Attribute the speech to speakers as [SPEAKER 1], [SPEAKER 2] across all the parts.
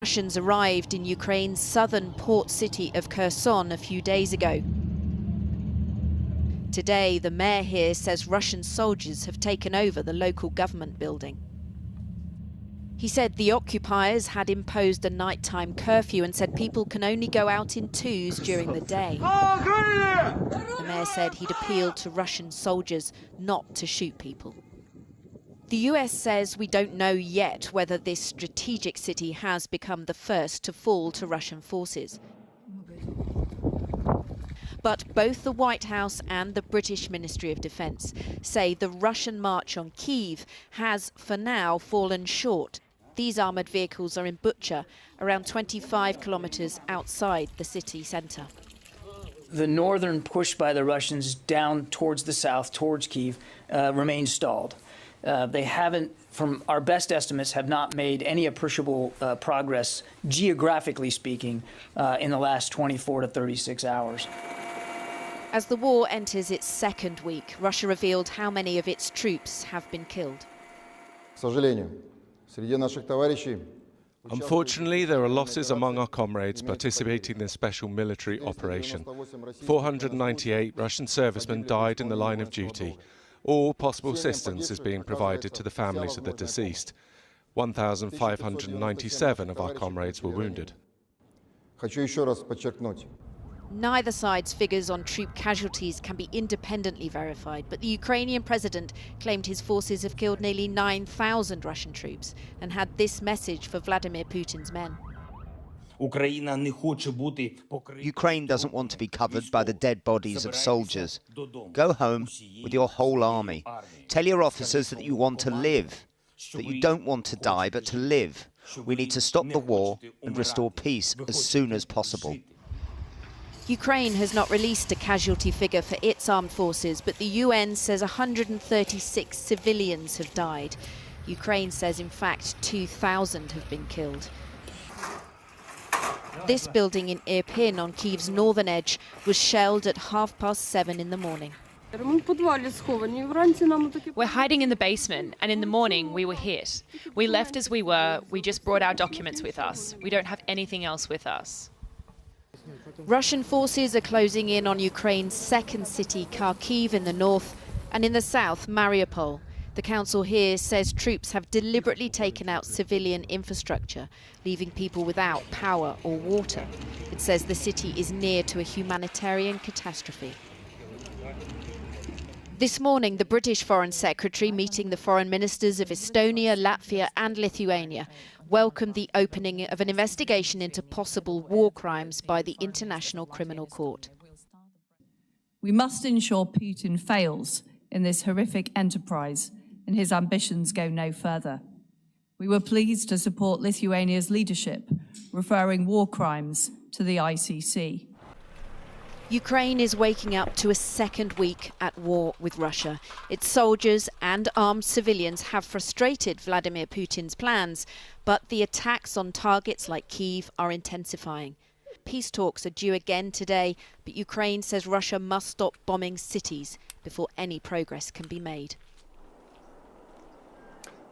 [SPEAKER 1] Russians arrived in Ukraine's southern port city of Kherson a few days ago. Today, the mayor here says Russian soldiers have taken over the local government building. He said the occupiers had imposed a nighttime curfew and said people can only go out in twos during the day. The mayor said he'd appealed to Russian soldiers not to shoot people. The US says we don't know yet whether this strategic city has become the first to fall to Russian forces. But both the White House and the British Ministry of Defence say the Russian march on Kyiv has, for now, fallen short. These armoured vehicles are in Bucha, around 25 kilometres outside the city centre.
[SPEAKER 2] The northern push by the Russians down towards the south, towards Kyiv, remains stalled. They haven't, from our best estimates, have not made any appreciable progress, geographically speaking, in the last 24 to 36 hours.
[SPEAKER 1] As the war enters its second week, Russia revealed how many of its troops have been killed.
[SPEAKER 3] Unfortunately, there are losses among our comrades participating in this special military operation. 498 Russian servicemen died in the line of duty. All possible assistance is being provided to the families of the deceased. 1,597 of our comrades were wounded.
[SPEAKER 1] Neither side's figures on troop casualties can be independently verified, but the Ukrainian president claimed his forces have killed nearly 9,000 Russian troops and had this message for Vladimir Putin's men.
[SPEAKER 4] Ukraine doesn't want to be covered by the dead bodies of soldiers. Go home with your whole army. Tell your officers that you want to live, that you don't want to die, but to live. We need to stop the war and restore peace as soon as possible.
[SPEAKER 1] Ukraine has not released a casualty figure for its armed forces, but the UN says 136 civilians have died. Ukraine says, in fact, 2,000 have been killed. This building in Irpin on Kyiv's northern edge was shelled at 7:30 in the morning.
[SPEAKER 5] We're hiding in the basement, and in the morning we were hit. We left as we were. We just brought our documents with us. We don't have anything else with us.
[SPEAKER 1] Russian forces are closing in on Ukraine's second city, Kharkiv, in the north, and in the south, Mariupol. The council here says troops have deliberately taken out civilian infrastructure, leaving people without power or water. It says the city is near to a humanitarian catastrophe. This morning, the British Foreign Secretary, meeting the foreign ministers of Estonia, Latvia and Lithuania, welcomed the opening of an investigation into possible war crimes by the International Criminal Court.
[SPEAKER 6] We must ensure Putin fails in this horrific enterprise and his ambitions go no further. We were pleased to support Lithuania's leadership, referring war crimes to the ICC.
[SPEAKER 1] Ukraine is waking up to a second week at war with Russia. Its soldiers and armed civilians have frustrated Vladimir Putin's plans, but the attacks on targets like Kyiv are intensifying. Peace talks are due again today, but Ukraine says Russia must stop bombing cities before any progress can be made.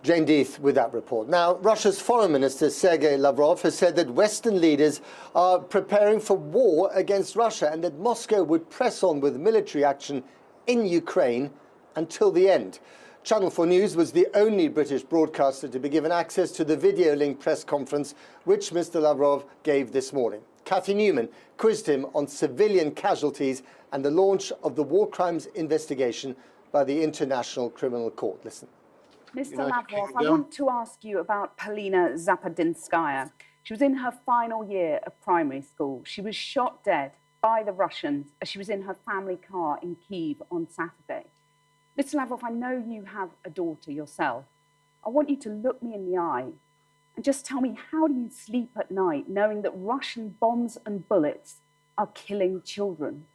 [SPEAKER 7] Jane Deeth with that report. Now, Russia's Foreign Minister Sergei Lavrov has said that Western leaders are preparing for war against Russia and that Moscow would press on with military action in Ukraine until the end. Channel 4 News was the only British broadcaster to be given access to the video-linked press conference which Mr. Lavrov gave this morning. Cathy Newman quizzed him on civilian casualties and the launch of the war crimes investigation by the International Criminal Court. Listen.
[SPEAKER 8] Mr. Lavrov, I want to ask you about Polina Zapadinskaya. She was in her final year of primary school. She was shot dead by the Russians as she was in her family car in Kyiv on Saturday. Mr. Lavrov, I know you have a daughter yourself. I want you to look me in the eye and just tell me, how do you sleep at night knowing that Russian bombs and bullets are killing children?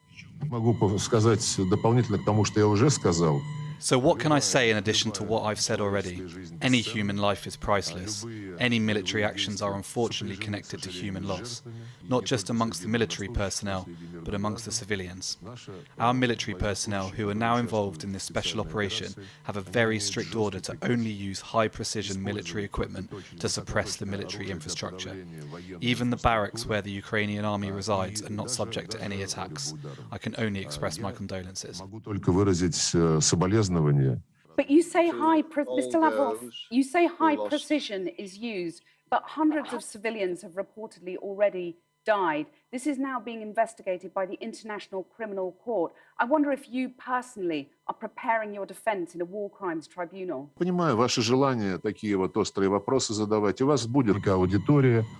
[SPEAKER 9] Могу сказать дополнительно к тому, что я уже сказал. So what can I say in addition to what I've said already? Any human life is priceless. Any military actions are unfortunately connected to human loss, not just amongst the military personnel, but amongst the civilians. Our military personnel who are now involved in this special operation have a very strict order to only use high-precision military equipment to suppress the military infrastructure. Even the barracks where the Ukrainian army resides are not subject to any attacks. I can only express my condolences.
[SPEAKER 8] But you say Mr. Lavrov, you say high precision is used, but hundreds of civilians have reportedly already died. This is now being investigated by the International Criminal Court. I wonder if you personally are preparing your defense in a war crimes tribunal.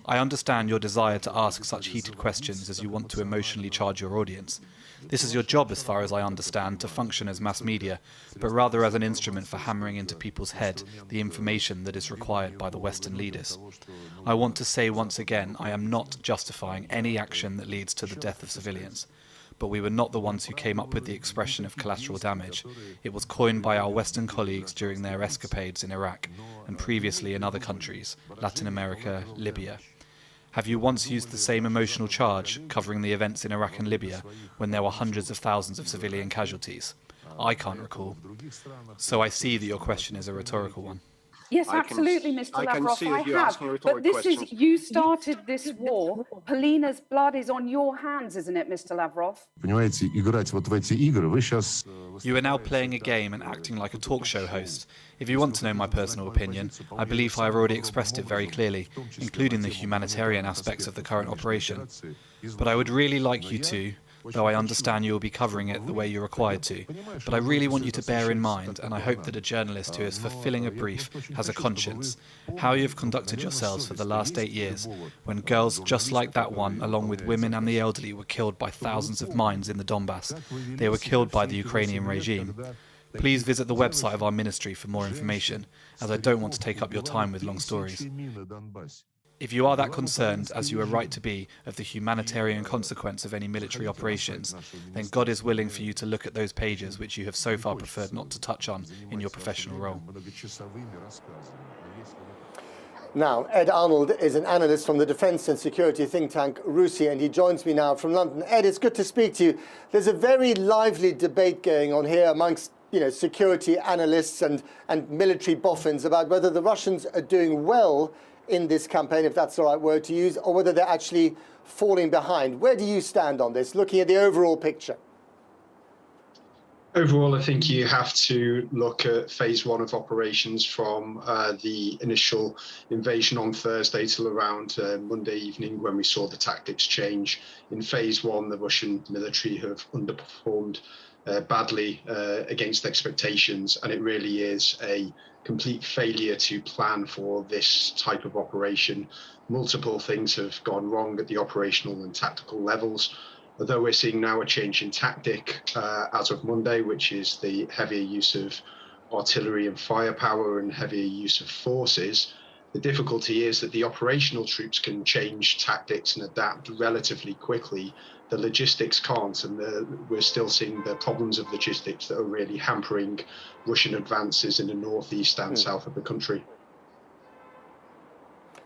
[SPEAKER 9] I understand your desire to ask such heated questions as you want to emotionally charge your audience. This is your job, as far as I understand, to function as mass media, but rather as an instrument for hammering into people's head the information that is required by the Western leaders. I want to say once again, I am not justifying any action that leads to the death of civilians. But we were not the ones who came up with the expression of collateral damage. It was coined by our Western colleagues during their escapades in Iraq and previously in other countries, Latin America, Libya. Have you once used the same emotional charge covering the events in Iraq and Libya when there were hundreds of thousands of civilian casualties? I can't recall. So I see that your question is a rhetorical one.
[SPEAKER 8] Yes, absolutely, Mr. Lavrov, I have. But this is, you started this war. Polina's blood is on your hands, isn't it, Mr. Lavrov?
[SPEAKER 9] You are now playing a game and acting like a talk show host. If you want to know my personal opinion, I believe I have already expressed it very clearly, including the humanitarian aspects of the current operation. But I would really like you to, though I understand you will be covering it the way you're required to, but I really want you to bear in mind, and I hope that a journalist who is fulfilling a brief has a conscience, how you have conducted yourselves for the last 8 years, when girls just like that one, along with women and the elderly, were killed by thousands of mines in the Donbass. They were killed by the Ukrainian regime. Please visit the website of our ministry for more information, as I don't want to take up your time with long stories. If you are that concerned, as you are right to be, of the humanitarian consequence of any military operations, then God is willing for you to look at those pages which you have so far preferred not to touch on in your professional role.
[SPEAKER 7] Now, Ed Arnold is an analyst from the defence and security think tank RUSI, and he joins me now from London. Ed, it's good to speak to you. There's a very lively debate going on here amongst security analysts and military boffins about whether the Russians are doing well in this campaign, if that's the right word to use, or whether they're actually falling behind. Where do you stand on this, looking at the overall picture?
[SPEAKER 10] Overall, I think you have to look at phase one of operations from the initial invasion on Thursday till around Monday evening, when we saw the tactics change. In phase one, the Russian military have underperformed badly against expectations, and it really is a complete failure to plan for this type of operation. Multiple things have gone wrong at the operational and tactical levels. Although we're seeing now a change in tactic as of Monday, which is the heavier use of artillery and firepower and heavier use of forces, the difficulty is that the operational troops can change tactics and adapt relatively quickly. The logistics can't, and we're still seeing the problems of logistics that are really hampering Russian advances in the northeast and south of the country.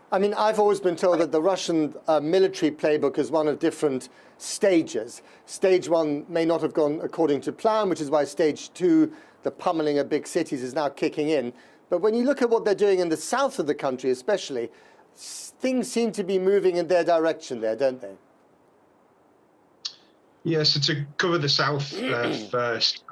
[SPEAKER 7] I mean, I've always been told that the Russian military playbook is one of different stages. Stage one may not have gone according to plan, which is why stage two, the pummeling of big cities, is now kicking in. But when you look at what they're doing in the south of the country especially, things seem to be moving in their direction there, don't they?
[SPEAKER 10] Yeah, so to cover the south first,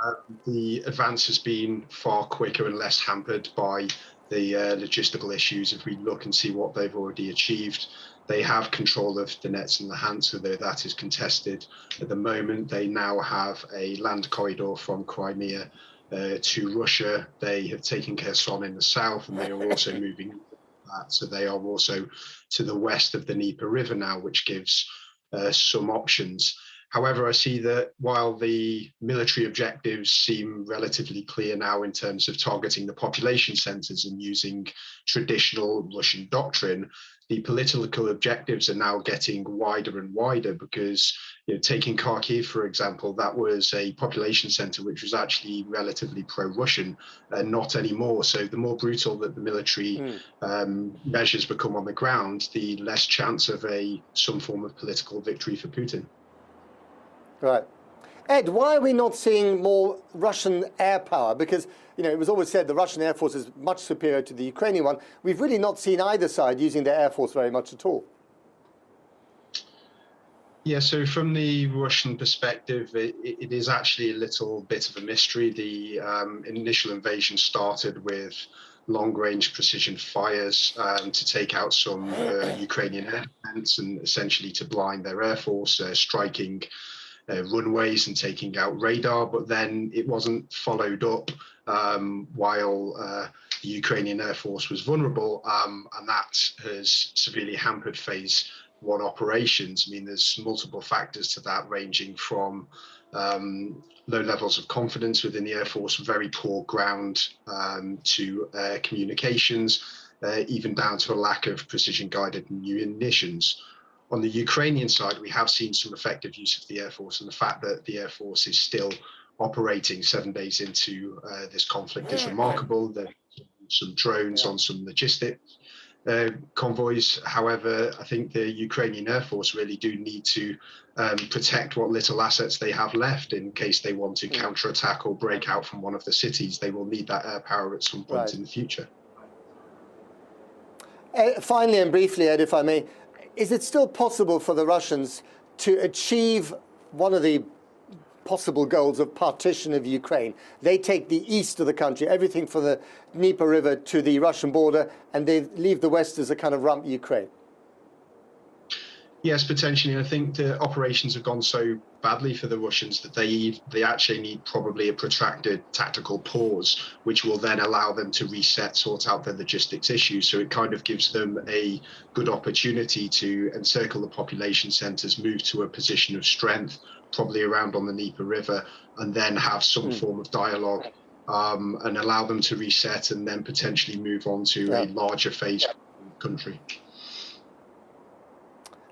[SPEAKER 10] the advance has been far quicker and less hampered by the logistical issues. If we look and see what they've already achieved, they have control of Donetsk and Luhansk, although that is contested at the moment. They now have a land corridor from Crimea to Russia. They have taken Kherson in the south, and they are also moving that. So they are also to the west of the Dnieper River now, which gives some options. However, I see that while the military objectives seem relatively clear now in terms of targeting the population centers and using traditional Russian doctrine, the political objectives are now getting wider and wider because, taking Kharkiv, for example, that was a population center which was actually relatively pro-Russian, and not anymore. So the more brutal that the military measures become on the ground, the less chance of some form of political victory for Putin.
[SPEAKER 7] Right. Ed, why are we not seeing more Russian air power? Because, it was always said the Russian Air Force is much superior to the Ukrainian one. We've really not seen either side using their Air Force very much at all.
[SPEAKER 10] Yeah, so from the Russian perspective, it is actually a little bit of a mystery. The initial invasion started with long-range precision fires to take out some Ukrainian air defense and essentially to blind their Air Force, striking runways and taking out radar, but then it wasn't followed up while the Ukrainian Air Force was vulnerable, and that has severely hampered phase one operations. I mean, there's multiple factors to that, ranging from low levels of confidence within the Air Force, very poor ground to communications, even down to a lack of precision-guided munitions. On the Ukrainian side, we have seen some effective use of the Air Force, and the fact that the Air Force is still operating 7 days into this conflict is remarkable. There are some drones on some logistics convoys. However, I think the Ukrainian Air Force really do need to protect what little assets they have left in case they want to counterattack or break out from one of the cities. They will need that air power at some point in the future.
[SPEAKER 7] Finally and briefly, Ed, if I may, is it still possible for the Russians to achieve one of the possible goals of partition of Ukraine? They take the east of the country, everything from the Dnieper River to the Russian border, and they leave the west as a kind of rump Ukraine.
[SPEAKER 10] Yes, potentially. I think the operations have gone so badly for the Russians that they actually need probably a protracted tactical pause, which will then allow them to reset, sort out their logistics issues. So it kind of gives them a good opportunity to encircle the population centres, move to a position of strength, probably around on the Dnieper River, and then have some form of dialogue and allow them to reset and then potentially move on to a larger phase country.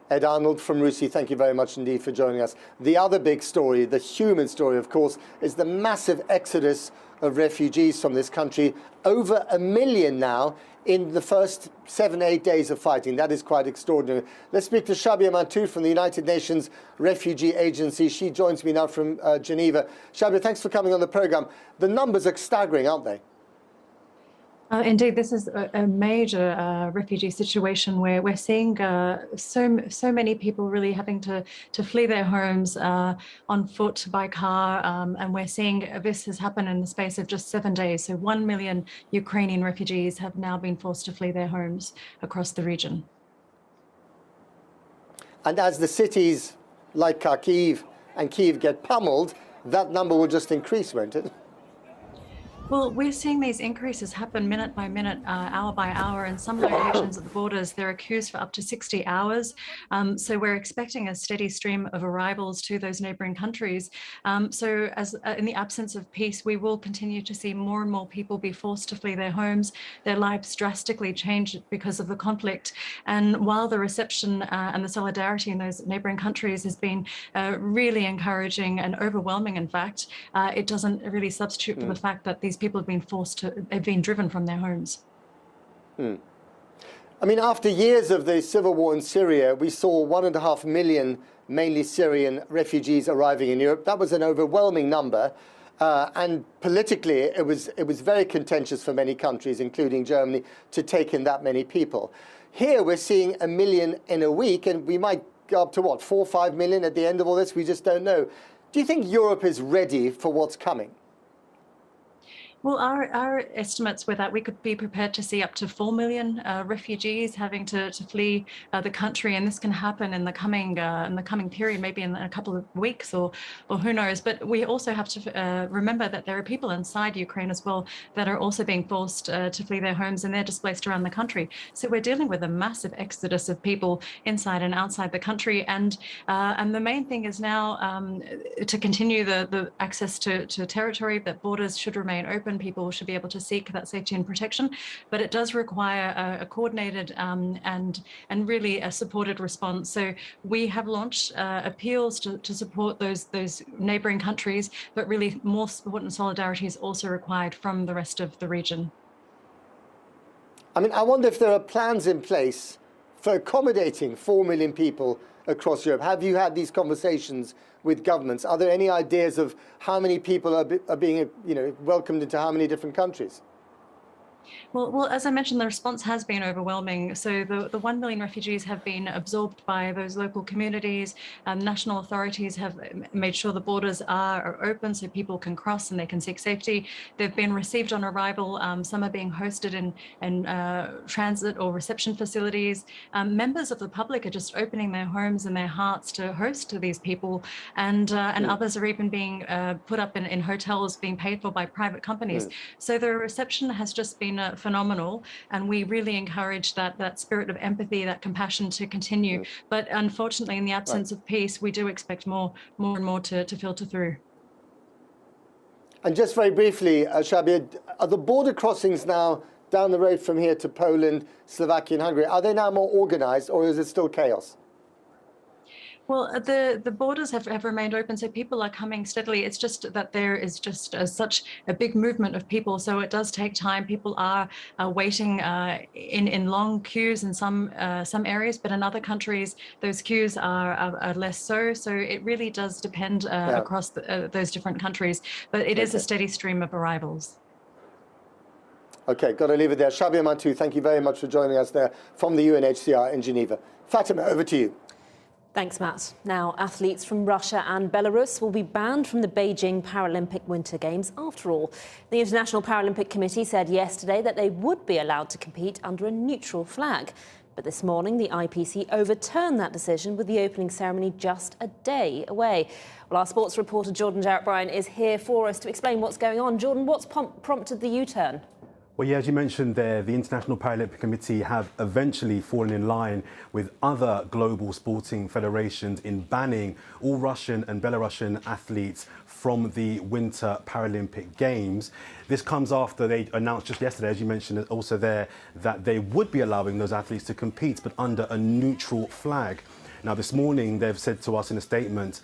[SPEAKER 7] Ed Arnold from RUSI, thank you very much indeed for joining us. The other big story, the human story, of course, is the massive exodus of refugees from this country. Over 1 million now in the first 7-8 days of fighting. That is quite extraordinary. Let's speak to Shabia Mantoud from the United Nations Refugee Agency. She joins me now from Geneva. Shabia, thanks for coming on the program. The numbers are staggering, aren't they?
[SPEAKER 11] Indeed, this is a major refugee situation where we're seeing so many people really having to flee their homes on foot, by car, and we're seeing this has happened in the space of just 7 days. So 1 million Ukrainian refugees have now been forced to flee their homes across the region.
[SPEAKER 7] And as the cities like Kharkiv and Kyiv get pummeled, that number will just increase, won't it?
[SPEAKER 11] Well, we're seeing these increases happen minute by minute, hour by hour. In some locations at the borders, they're queues for up to 60 hours. So we're expecting a steady stream of arrivals to those neighbouring countries. So as in the absence of peace, we will continue to see more and more people be forced to flee their homes. Their lives drastically change because of the conflict. And while the reception and the solidarity in those neighbouring countries has been really encouraging and overwhelming, in fact, it doesn't really substitute for the fact that these people have been driven from their homes.
[SPEAKER 7] I mean, after years of the civil war in Syria, we saw 1.5 million, mainly Syrian refugees arriving in Europe. That was an overwhelming number. And politically, it was very contentious for many countries, including Germany, to take in that many people. Here, we're seeing 1 million in a week, and we might go up to, what, 4 or 5 million at the end of all this? We just don't know. Do you think Europe is ready for what's coming?
[SPEAKER 11] Well, our estimates were that we could be prepared to see up to 4 million refugees having to flee the country, and this can happen in the coming period, maybe in a couple of weeks or who knows. But we also have to remember that there are people inside Ukraine as well that are also being forced to flee their homes, and they're displaced around the country. So we're dealing with a massive exodus of people inside and outside the country, and the main thing is now to continue the access to territory, that borders should remain open. People should be able to seek that safety and protection, but it does require a coordinated and really a supported response. So we have launched appeals to support those neighbouring countries, but really more support and solidarity is also required from the rest of the region.
[SPEAKER 7] I mean, I wonder if there are plans in place for accommodating 4 million people across Europe. Have you had these conversations with governments? Are there any ideas of how many people are being, welcomed into how many different countries?
[SPEAKER 11] Well, as I mentioned, the response has been overwhelming. So the 1 million refugees have been absorbed by those local communities. National authorities have made sure the borders are open so people can cross and they can seek safety. They've been received on arrival. Some are being hosted in transit or reception facilities. Members of the public are just opening their homes and their hearts to host these people. And others are even being put up in hotels being paid for by private companies. So the reception has just been phenomenal, and we really encourage that spirit of empathy, that compassion to continue. But unfortunately, in the absence of peace, we do expect more and more to filter through.
[SPEAKER 7] And just very briefly, Shabir, are the border crossings now down the road from here to Poland, Slovakia and Hungary, are they now more organised, or is it still chaos?
[SPEAKER 11] Well, the borders have remained open, so people are coming steadily. It's just that there is just such a big movement of people, so it does take time. People are waiting in long queues in some areas, but in other countries, those queues are less so. So it really does depend across those different countries, but it is a steady stream of arrivals.
[SPEAKER 7] Okay, got to leave it there. Shabir Mantou, thank you very much for joining us there from the UNHCR in Geneva. Fatima, over to you.
[SPEAKER 12] Thanks, Matt. Now, athletes from Russia and Belarus will be banned from the Beijing Paralympic Winter Games after all. The International Paralympic Committee said yesterday that they would be allowed to compete under a neutral flag. But this morning, the IPC overturned that decision with the opening ceremony just a day away. Well, our sports reporter Jordan Jarrett Bryan is here for us to explain what's going on. Jordan, what's prompted the U-turn?
[SPEAKER 13] Well, yeah, as you mentioned there, the International Paralympic Committee have eventually fallen in line with other global sporting federations in banning all Russian and Belarusian athletes from the Winter Paralympic Games. This comes after they announced just yesterday, as you mentioned also there, that they would be allowing those athletes to compete, but under a neutral flag. Now, this morning, they've said to us in a statement,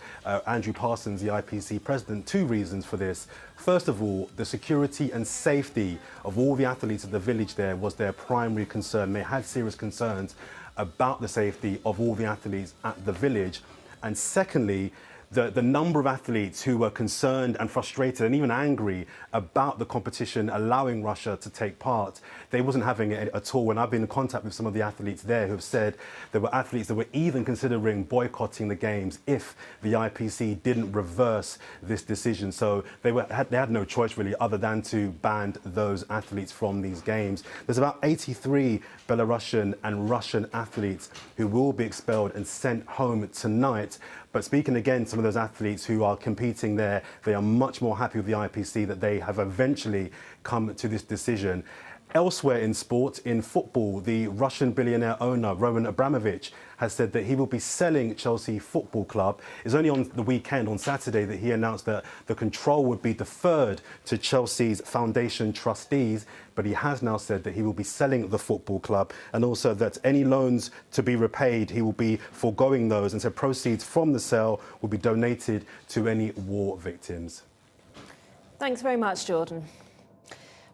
[SPEAKER 13] Andrew Parsons, the IPC president, two reasons for this. First of all, the security and safety of all the athletes at the village there was their primary concern. They had serious concerns about the safety of all the athletes at the village. And secondly, the number of athletes who were concerned and frustrated and even angry about the competition allowing Russia to take part, they wasn't having it at all. And I've been in contact with some of the athletes there who have said there were athletes that were even considering boycotting the games if the IPC didn't reverse this decision. So they had no choice really other than to ban those athletes from these games. There's about 83 Belarusian and Russian athletes who will be expelled and sent home tonight. But speaking again, some of those athletes who are competing there, they are much more happy with the IPC that they have eventually come to this decision. Elsewhere in sport, in football, the Russian billionaire owner, Roman Abramovich, has said that he will be selling Chelsea Football Club. It's only on the weekend, on Saturday, that he announced that the control would be deferred to Chelsea's foundation trustees. But he has now said that he will be selling the football club, and also that any loans to be repaid, he will be foregoing those, and so proceeds from the sale will be donated to any war victims.
[SPEAKER 12] Thanks very much, Jordan.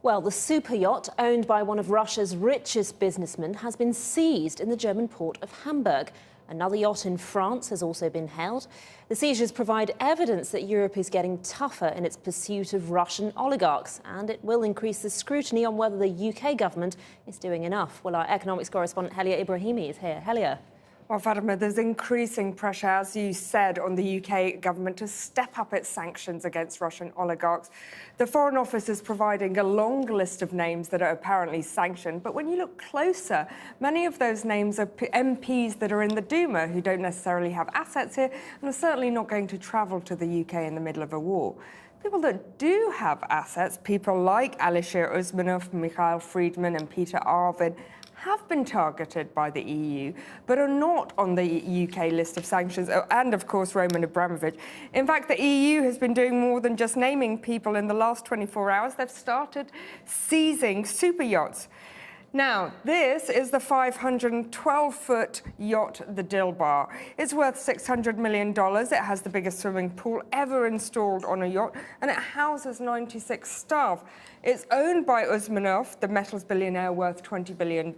[SPEAKER 12] Well, the super yacht owned by one of Russia's richest businessmen has been seized in the German port of Hamburg. Another yacht in France has also been held. The seizures provide evidence that Europe is getting tougher in its pursuit of Russian oligarchs, and it will increase the scrutiny on whether the UK government is doing enough. Well, our economics correspondent Helia Ibrahimi is here. Helia.
[SPEAKER 14] Well, Fatima, there's increasing pressure, as you said, on the UK government to step up its sanctions against Russian oligarchs. The Foreign Office is providing a long list of names that are apparently sanctioned. But when you look closer, many of those names are MPs that are in the Duma who don't necessarily have assets here and are certainly not going to travel to the UK in the middle of a war. People that do have assets, people like Alisher Usmanov, Mikhail Friedman and Peter Arvid, have been targeted by the EU, but are not on the UK list of sanctions, and of course Roman Abramovich. In fact, the EU has been doing more than just naming people in the last 24 hours. They've started seizing super yachts. Now, this is the 512-foot yacht, the Dilbar. It's worth $600 million. It has the biggest swimming pool ever installed on a yacht, and it houses 96 staff. It's owned by Usmanov, the metals billionaire worth $20 billion.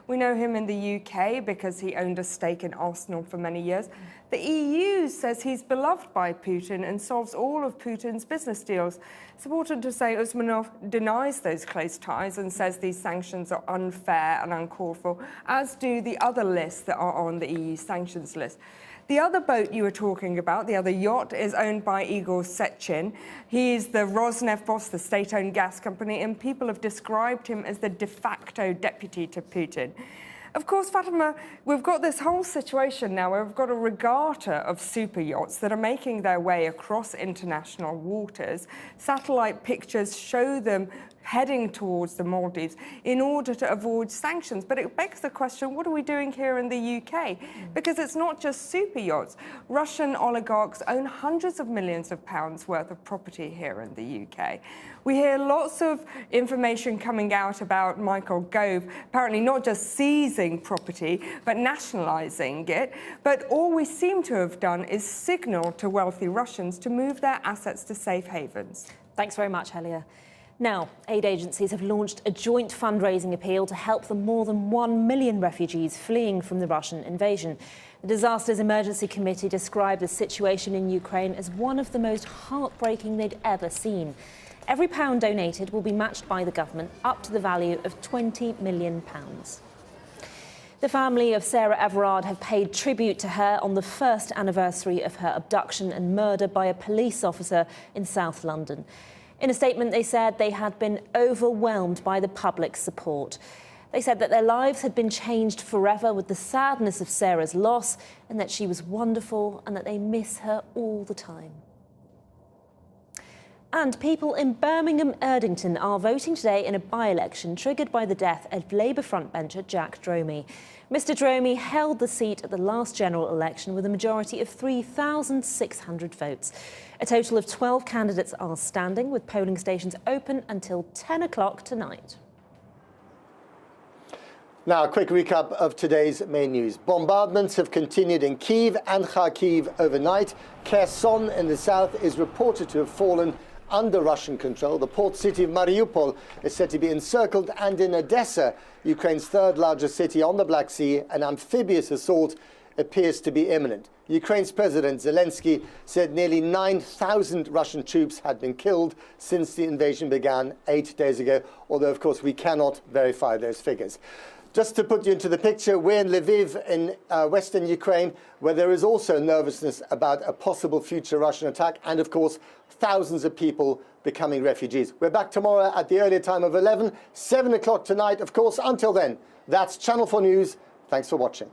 [SPEAKER 14] We know him in the UK because he owned a stake in Arsenal for many years. The EU says he's beloved by Putin and solves all of Putin's business deals. It's important to say Usmanov denies those close ties and says these sanctions are unfair and uncalled for, as do the other lists that are on the EU sanctions list. The other boat you were talking about, the other yacht, is owned by Igor Sechin. He is the Rosneft boss, the state-owned gas company, and people have described him as the de facto deputy to Putin. Of course, Fatima, we've got this whole situation now where we've got a regatta of super yachts that are making their way across international waters. Satellite pictures show them heading towards the Maldives in order to avoid sanctions. But it begs the question, what are we doing here in the UK? Because it's not just super yachts. Russian oligarchs own hundreds of millions of pounds worth of property here in the UK. We hear lots of information coming out about Michael Gove, apparently not just seizing property, but nationalising it. But all we seem to have done is signal to wealthy Russians to move their assets to safe havens.
[SPEAKER 12] Thanks very much, Helia. Now, aid agencies have launched a joint fundraising appeal to help the more than 1 million refugees fleeing from the Russian invasion. The Disasters Emergency Committee described the situation in Ukraine as one of the most heartbreaking they'd ever seen. Every pound donated will be matched by the government up to the value of £20 million. The family of Sarah Everard have paid tribute to her on the first anniversary of her abduction and murder by a police officer in South London. In a statement, they said they had been overwhelmed by the public support. They said that their lives had been changed forever with the sadness of Sarah's loss, and that she was wonderful and that they miss her all the time. And people in Birmingham Erdington are voting today in a by-election triggered by the death of Labour frontbencher Jack Dromey. Mr Dromey held the seat at the last general election with a majority of 3,600 votes. A total of 12 candidates are standing, with polling stations open until 10 o'clock tonight.
[SPEAKER 7] Now, a quick recap of today's main news. Bombardments have continued in Kyiv and Kharkiv overnight. Kherson in the south is reported to have fallen under Russian control. The port city of Mariupol is said to be encircled, and in Odessa, Ukraine's third largest city on the Black Sea, an amphibious assault appears to be imminent. Ukraine's President Zelensky said nearly 9,000 Russian troops had been killed since the invasion began 8 days ago, although, of course, we cannot verify those figures. Just to put you into the picture, we're in Lviv in western Ukraine, where there is also nervousness about a possible future Russian attack and, of course, thousands of people becoming refugees. We're back tomorrow at the earlier time of 11, 7 o'clock tonight, of course. Until then, that's Channel 4 News. Thanks for watching.